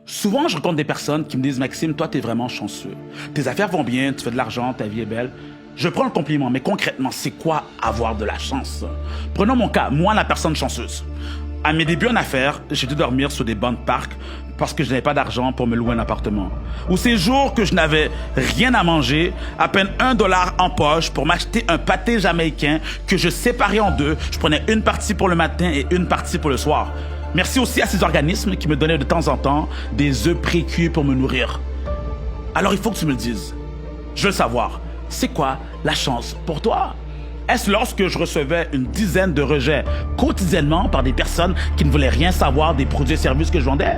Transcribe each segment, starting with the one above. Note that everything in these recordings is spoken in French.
Souvent, je rencontre des personnes qui me disent « Maxime, toi, t'es vraiment chanceux. Tes affaires vont bien, tu fais de l'argent, ta vie est belle. » Je prends le compliment, mais concrètement, c'est quoi avoir de la chance? Prenons mon cas, moi, la personne chanceuse. À mes débuts en affaires, j'ai dû dormir sur des bancs de parc parce que je n'avais pas d'argent pour me louer un appartement. Ou ces jours que je n'avais rien à manger, à peine $1 en poche pour m'acheter un pâté jamaïcain que je séparais en deux. Je prenais une partie pour le matin et une partie pour le soir. Merci aussi à ces organismes qui me donnaient de temps en temps des œufs précuits pour me nourrir. Alors il faut que tu me le dises. Je veux le savoir. C'est quoi la chance pour toi? Est-ce lorsque je recevais une dizaine de rejets quotidiennement par des personnes qui ne voulaient rien savoir des produits et services que je vendais?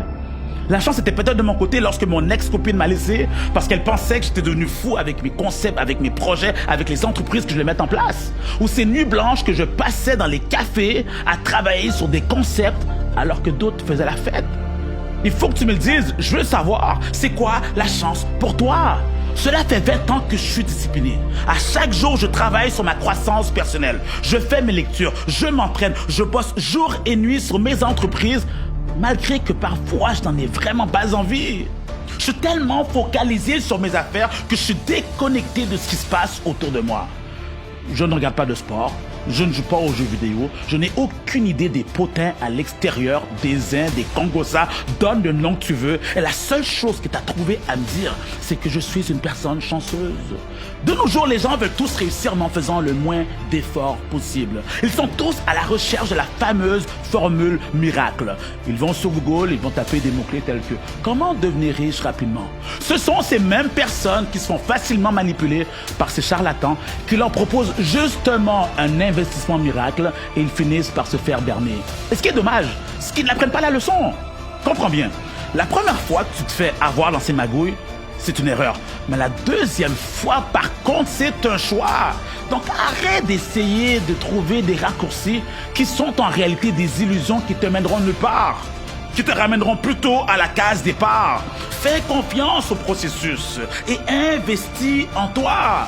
La chance était peut-être de mon côté lorsque mon ex-copine m'a laissé parce qu'elle pensait que j'étais devenu fou avec mes concepts, avec mes projets, avec les entreprises que je voulais mettre en place. Ou ces nuits blanches que je passais dans les cafés à travailler sur des concepts alors que d'autres faisaient la fête. Il faut que tu me le dises, je veux savoir, c'est quoi la chance pour toi? Cela fait 20 ans que je suis discipliné. À chaque jour, je travaille sur ma croissance personnelle. Je fais mes lectures, je m'entraîne, je bosse jour et nuit sur mes entreprises, malgré que parfois, je n'en ai vraiment pas envie. Je suis tellement focalisé sur mes affaires que je suis déconnecté de ce qui se passe autour de moi. Je ne regarde pas de sport, je ne joue pas aux jeux vidéo, je n'ai aucune idée des potins à l'extérieur, des Indes, des Congosa, donne le nom que tu veux. Et la seule chose que tu as trouvé à me dire, c'est que je suis une personne chanceuse. De nos jours, les gens veulent tous réussir en faisant le moins d'efforts possible. Ils sont tous à la recherche de la fameuse formule miracle. Ils vont sur Google, ils vont taper des mots-clés tels que « Comment devenir riche rapidement ?» Ce sont ces mêmes personnes qui se font facilement manipuler par ces charlatans qui leur proposent justement un investissement miracle et ils finissent par se faire berner. Et ce qui est dommage, c'est qu'ils n'apprennent pas la leçon. Comprends bien, la première fois que tu te fais avoir dans ces magouilles, c'est une erreur. Mais la deuxième fois, par contre, c'est un choix. Donc arrête d'essayer de trouver des raccourcis qui sont en réalité des illusions qui te mèneront nulle part, qui te ramèneront plutôt à la case départ. Fais confiance au processus et investis en toi.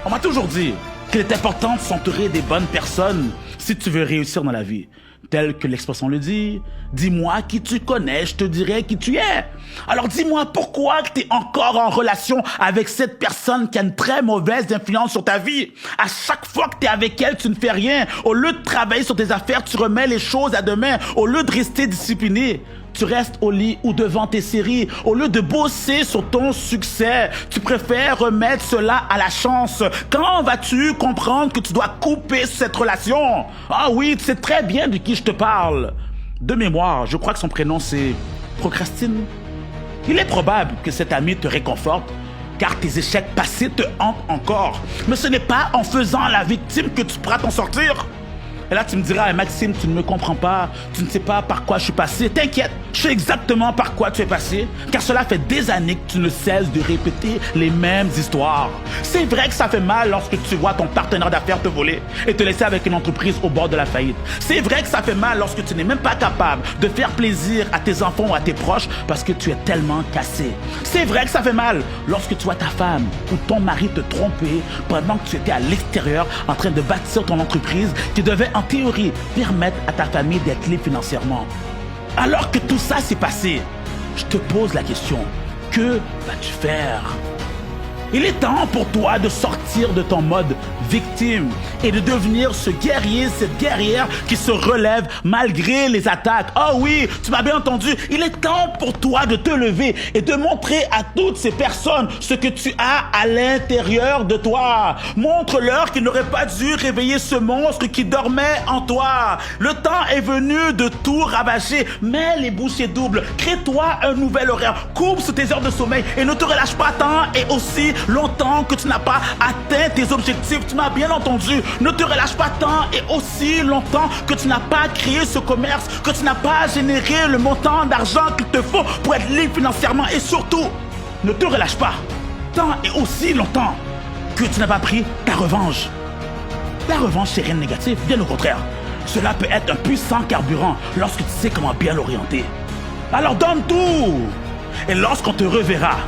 On m'a toujours dit qu'il est important de s'entourer des bonnes personnes si tu veux réussir dans la vie. Tel que l'expression le dit, dis-moi qui tu connais, je te dirai qui tu es. Alors dis-moi pourquoi tu es encore en relation avec cette personne qui a une très mauvaise influence sur ta vie. À chaque fois que tu es avec elle, tu ne fais rien. Au lieu de travailler sur tes affaires, tu remets les choses à demain. Au lieu de rester discipliné, tu restes au lit ou devant tes séries. Au lieu de bosser sur ton succès, tu préfères remettre cela à la chance. Quand vas-tu comprendre que tu dois couper cette relation? Ah oui, tu sais très bien de qui je te parle. De mémoire, je crois que son prénom c'est Procrastine. Il est probable que cet ami te réconforte, car tes échecs passés te hantent encore. Mais ce n'est pas en faisant la victime que tu pourras t'en sortir. Et là, tu me diras, Maxime, tu ne me comprends pas, tu ne sais pas par quoi je suis passé. T'inquiète, je sais exactement par quoi tu es passé, car cela fait des années que tu ne cesses de répéter les mêmes histoires. C'est vrai que ça fait mal lorsque tu vois ton partenaire d'affaires te voler et te laisser avec une entreprise au bord de la faillite. C'est vrai que ça fait mal lorsque tu n'es même pas capable de faire plaisir à tes enfants ou à tes proches parce que tu es tellement cassé. C'est vrai que ça fait mal lorsque tu vois ta femme ou ton mari te tromper pendant que tu étais à l'extérieur en train de bâtir ton entreprise qui devait en théorie permettre à ta famille d'être libre financièrement. Alors que tout ça s'est passé, je te pose la question, que vas-tu faire? Il est temps pour toi de sortir de ton mode victime et de devenir ce guerrier, cette guerrière qui se relève malgré les attaques. Oh oui, tu m'as bien entendu. Il est temps pour toi de te lever et de montrer à toutes ces personnes ce que tu as à l'intérieur de toi. Montre-leur qu'ils n'auraient pas dû réveiller ce monstre qui dormait en toi. Le temps est venu de tout ravager. Mets les bouchées doubles. Crée-toi un nouvel horaire. Coupe sur tes heures de sommeil et ne te relâche pas tant et aussi longtemps que tu n'as pas atteint tes objectifs. Tu m'as bien entendu. Ne te relâche pas tant et aussi longtemps que tu n'as pas créé ce commerce, que tu n'as pas généré le montant d'argent qu'il te faut pour être libre financièrement. Et surtout, ne te relâche pas tant et aussi longtemps que tu n'as pas pris ta revanche. La revanche, c'est rien de négatif, bien au contraire. Cela peut être un puissant carburant lorsque tu sais comment bien l'orienter. Alors donne tout. Et lorsqu'on te reverra,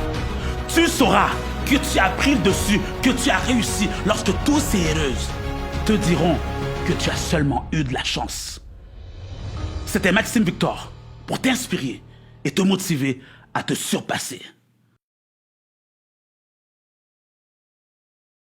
tu sauras que tu as pris le dessus, que tu as réussi, lorsque tous ces heureuses te diront que tu as seulement eu de la chance. C'était Maxime Victor pour t'inspirer et te motiver à te surpasser.